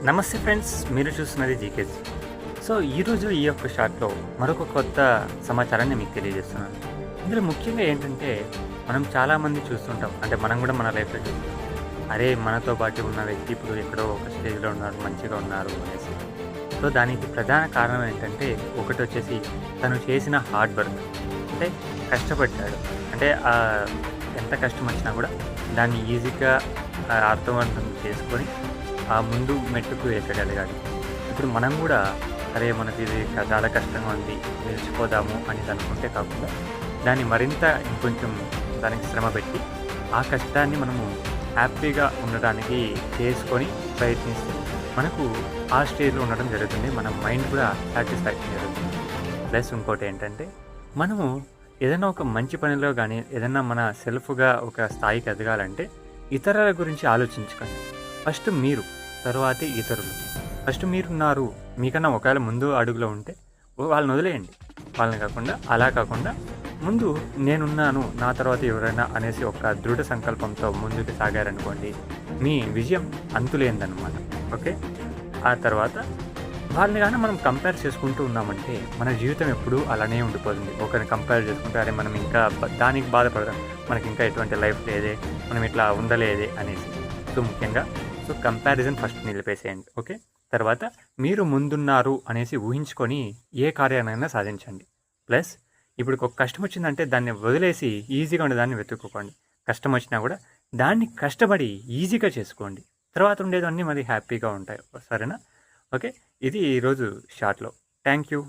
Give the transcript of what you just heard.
నమస్తే ఫ్రెండ్స్, మీరు చూస్తున్నది జీకేజీ. సో ఈరోజు ఈ యొక్క షార్ట్లో మరొక కొత్త సమాచారాన్ని మీకు తెలియజేస్తున్నాను. ఇందులో ముఖ్యంగా ఏంటంటే, మనం చాలామంది చూస్తుంటాం, అంటే మనం కూడా మన లైఫ్లో చూస్తుంటాం. అరే, మనతో పాటు ఉన్న వ్యక్తి ఇప్పుడు ఎక్కడో ఒక స్టేజ్లో ఉన్నారు, మంచిగా ఉన్నారు అనేసి. సో దానికి ప్రధాన కారణం ఏంటంటే, ఒకటి వచ్చేసి తను చేసిన హార్డ్ వర్క్. అంటే కష్టపడ్డాడు. అంటే ఎంత కష్టం వచ్చినా కూడా దాన్ని ఈజీగా అర్థవంతం చేసుకొని ఆ ముందు మెట్టుకు ఎక్కగలగాలి. ఇప్పుడు మనం కూడా అరే, మనకి ఇది చాలా కష్టంగా ఉంది, నిలిచిపోదాము అని అనుకుంటే కాకుండా దాన్ని మరింత ఇంకొంచెం దానికి శ్రమ పెట్టి ఆ కష్టాన్ని మనము హ్యాపీగా ఉండడానికి చేసుకొని ప్రయత్నిస్తే మనకు ఆ స్టేజ్లో ఉండడం జరుగుతుంది. మన మైండ్ కూడా సాటిస్ఫాక్షన్ జరుగుతుంది. ప్లస్ ఇంకోటి ఏంటంటే, మనము ఏదైనా ఒక మంచి పనిలో కానీ ఏదైనా మన సెల్ఫ్గా ఒక స్థాయికి ఎదగాలంటే ఇతరుల గురించి ఆలోచించకండి. ఫస్ట్ మీరు, తరువాతే ఇతరులు. ఫస్ట్ మీరున్నారు, మీకన్నా ఒకవేళ ముందు అడుగులో ఉంటే వాళ్ళని వదిలేయండి. వాళ్ళని కాకుండా అలా కాకుండా ముందు నేనున్నాను, నా తర్వాత ఎవరైనా అనేసి ఒక దృఢ సంకల్పంతో ముందుకు సాగారనుకోండి, మీ విజయం అంతులేందనమాట. ఓకే, ఆ తర్వాత వాళ్ళని కానీ మనం కంపేర్ చేసుకుంటూ ఉన్నామంటే మన జీవితం ఎప్పుడూ అలానే ఉండిపోతుంది. ఒకరిని కంపేర్ చేసుకుంటే అరే మనం ఇంకా దానికి బాధపడదాం, మనకి ఇంకా ఎటువంటి లైఫ్ లేదే, మనం ఇట్లా ఉండలేదే అనేసి. సో ముఖ్యంగా కంపారిజన్ ఫస్ట్ నిలిపేసేయండి. ఓకే, తర్వాత మీరు ముందున్నారు అనేసి ఊహించుకొని ఏ కార్యాన్నైనా సాధించండి. ప్లస్ ఇప్పుడు ఒక కష్టం వచ్చిందంటే దాన్ని వదిలేసి ఈజీగా ఉండేదాన్ని వెతుక్కోండి. కష్టం వచ్చినా కూడా దాన్ని కష్టపడి ఈజీగా చేసుకోండి. తర్వాత ఉండేదన్నీ మరి హ్యాపీగా ఉంటాయి. సరేనా? ఓకే, ఇది ఈరోజు షార్ట్లో. Thank you.